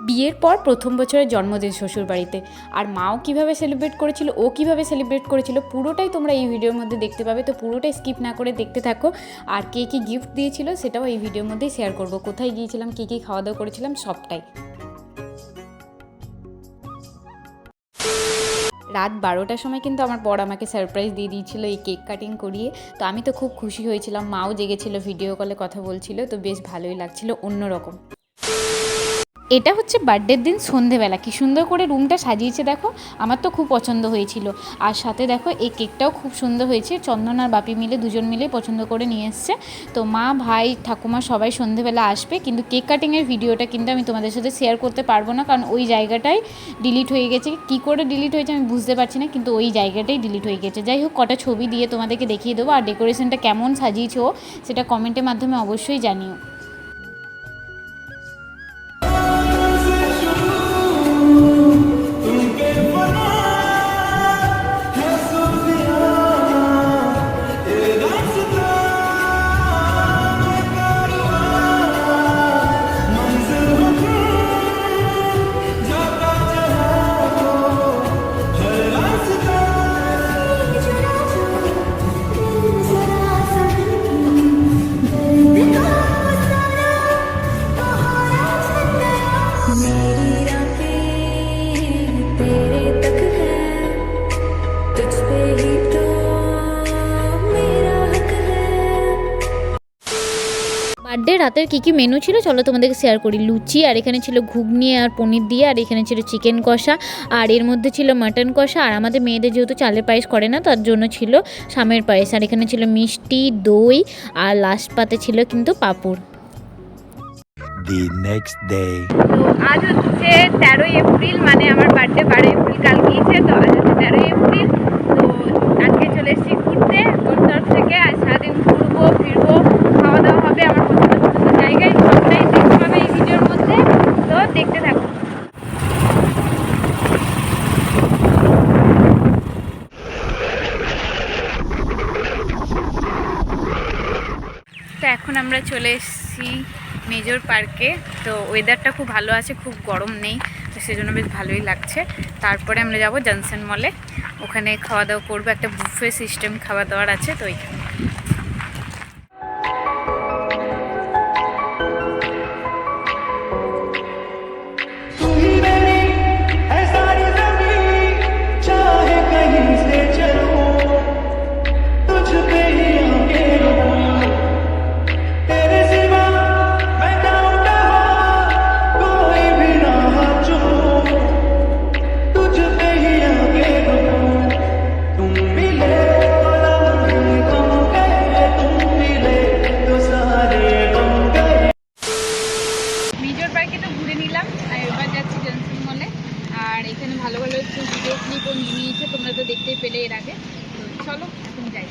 বিয়ের পর প্রথম বছরের জন্মদিন শ্বশুরবাড়িতে। আর মাও কীভাবে সেলিব্রেট করেছিল, ও কীভাবে সেলিব্রেট করেছিল, পুরোটাই তোমরা এই ভিডিওর মধ্যে দেখতে পাবে। তো পুরোটাই স্কিপ না করে দেখতে থাকো। আর কে কী গিফট দিয়েছিল সেটাও এই ভিডিওর মধ্যেই শেয়ার করব, কোথায় গিয়েছিলাম, কী কী খাওয়া দাওয়া করেছিলাম সবটাই। রাত 12টার সময় কিন্তু আমার বর আমাকে সারপ্রাইজ দিয়ে দিয়েছিল এই কেক কাটিং করিয়ে। তো আমি তো খুব খুশি হয়েছিলাম, মাও জেগেছিল, ভিডিও কলে কথা বলছিল, তো বেশ ভালোই লাগছিল, অন্যরকম। এটা হচ্ছে বার্থডের দিন সন্ধেবেলা, কি সুন্দর করে রুমটা সাজিয়েছে দেখো, আমার তো খুব পছন্দ হয়েছিল। আর সাথে দেখো এই কেকটাও খুব সুন্দর হয়েছে, চন্দন আর বাপি মিলে দুজন মিলে পছন্দ করে নিয়ে এসছে। তো মা, ভাই, ঠাকুমা সবাই সন্ধেবেলা আসবে, কিন্তু কেক কাটিংয়ের ভিডিওটা কিন্তু আমি তোমাদের সাথে শেয়ার করতে পারবো না, কারণ ওই জায়গাটাই ডিলিট হয়ে গেছে। কী করে ডিলিট হয়েছে আমি বুঝতে পারছি না, কিন্তু ওই জায়গাটাই ডিলিট হয়ে গেছে। যাই হোক, কটা ছবি দিয়ে তোমাদেরকে দেখিয়ে দেবো। আর ডেকোরেশনটা কেমন সাজিয়েছো সেটা কমেন্টের মাধ্যমে অবশ্যই জানিও। বার্থডে রাতের কী কী মেনু ছিল চলো তোমাদেরকে শেয়ার করি। লুচি, আর এখানে ছিল ঘুগনি আর পনির দিয়ে, আর এখানে ছিল চিকেন কষা, আর এর মধ্যে ছিল মাটন কষা, আর আমাদের মেয়েদের যেহেতু চালের পায়েস করে না তার জন্য ছিল সামের পায়েস, আর এখানে ছিল মিষ্টি, দই, আর লাস্ট পাতে ছিল কিন্তু পাঁপড়। The next day. তো আজ হচ্ছে 13ই এপ্রিল, মানে আমার বার্থডে 12 এপ্রিল কাল গিয়েছে, তো আজ হচ্ছে 13ই এপ্রিল। তো আজকে চলে এসেছি ঘুরতে ওর তরফ থেকে। আজ সারাদিন ঘুরবো ফিরবো, খাওয়া দাওয়া হবে আমার পছন্দ জায়গায়, সবটাই দেখতে পাবে এই ভিডিওর মধ্যে, তো দেখতে থাকো। তো এখন আমরা চলে এসেছি মেজর পার্কে। তো ওয়েদারটা খুব ভালো আছে, খুব গরম নেই, তো সেজন্য বেশ ভালোই লাগছে। তারপরে আমরা যাব জনসন মলে, ওখানে খাওয়া দাওয়া করবো, একটা বুফে সিস্টেম খাওয়া দাওয়ার আছে তো ওইখানে। আর এখানে ভালো ভালো একটু ভিডিও ক্লিপও নিয়ে নিয়েছে, তোমরা তো দেখতেই পেলে এর আগে। তো চলো এখন যাই।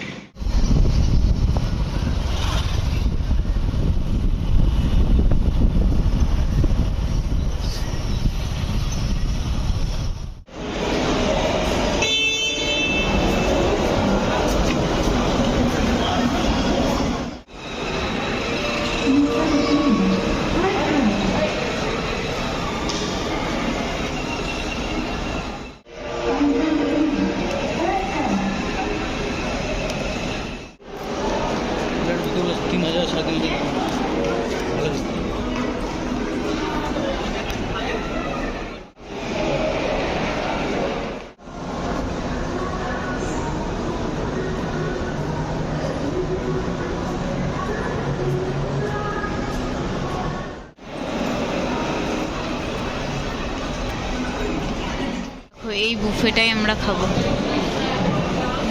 এই বুফেটাই আমরা খাবো,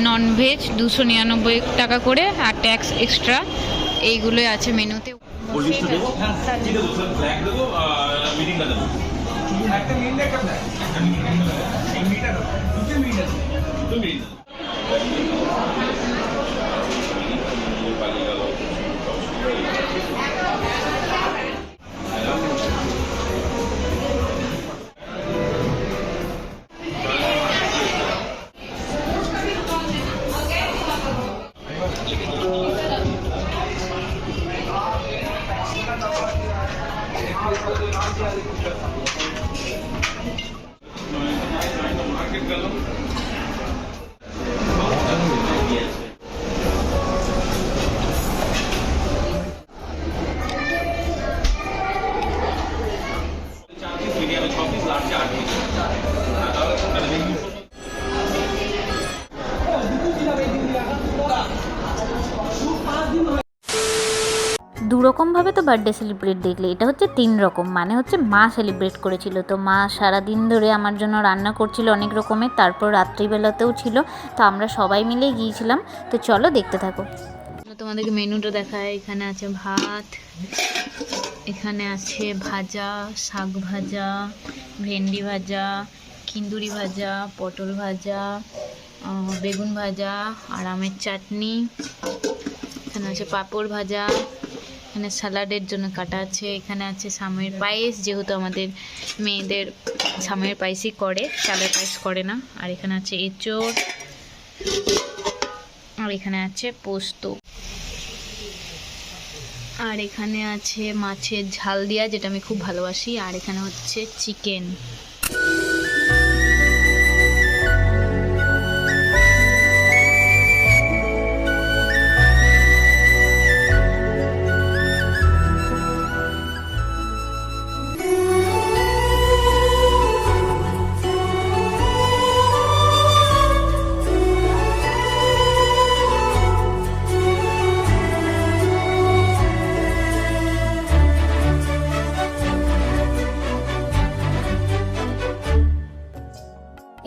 ননভেজ 299 টাকা করে, আর ট্যাক্স এক্সট্রা, এইগুলোই আছে মেনুতে। দুরকমভাবে তো বার্থডে সেলিব্রেট দেখলে, এটা হচ্ছে 3 রকম। মানে হচ্ছে মা সেলিব্রেট করেছিল, তো মা সারাদিন ধরে আমার জন্য রান্না করছিল অনেক রকমের, তারপর রাত্রিবেলাতেও ছিল, তো আমরা সবাই মিলে গিয়েছিলাম। তো চলো দেখতে থাকো। তোমাদেরকে মেনুটা দেখায়। এখানে আছে ভাত, এখানে আছে ভাজা, শাক ভাজা, ভেন্ডি ভাজা, কিন্দুরি ভাজা, পটল ভাজা, বেগুন ভাজা আর আমের চাটনি। এখানে আছে পাঁপড় ভাজা, এখানে স্যালাডের জন্য কাটা আছে। এখানে আছে সামের পায়েস, যেহেতু আমাদের মেয়েদের সামের পায়েসই করে, চালের পায়েস করে না। আর এখানে আছে এঁচোড়, আর এখানে আছে পোস্ত, আর এখানে আছে মাছের ঝাল দিয়া, যেটা আমি খুব ভালোবাসি। আর এখানে হচ্ছে চিকেন।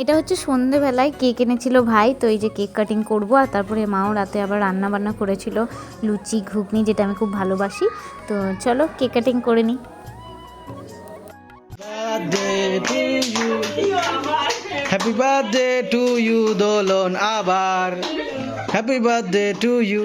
এটা হচ্ছে সন্ধেবেলায় কেক এনেছিল ভাই, তো এই যে কেক কাটিং করব। আর তারপরে মাও রাতে আবার রান্না বান্না করেছিল, লুচি ঘুগনি, যেটা আমি খুব ভালোবাসি। তো চলো কেক কাটিং করে নিই। হ্যাপি বার্থডে টু ইউ দোলন, আবার হ্যাপি বার্থডে টু ইউ।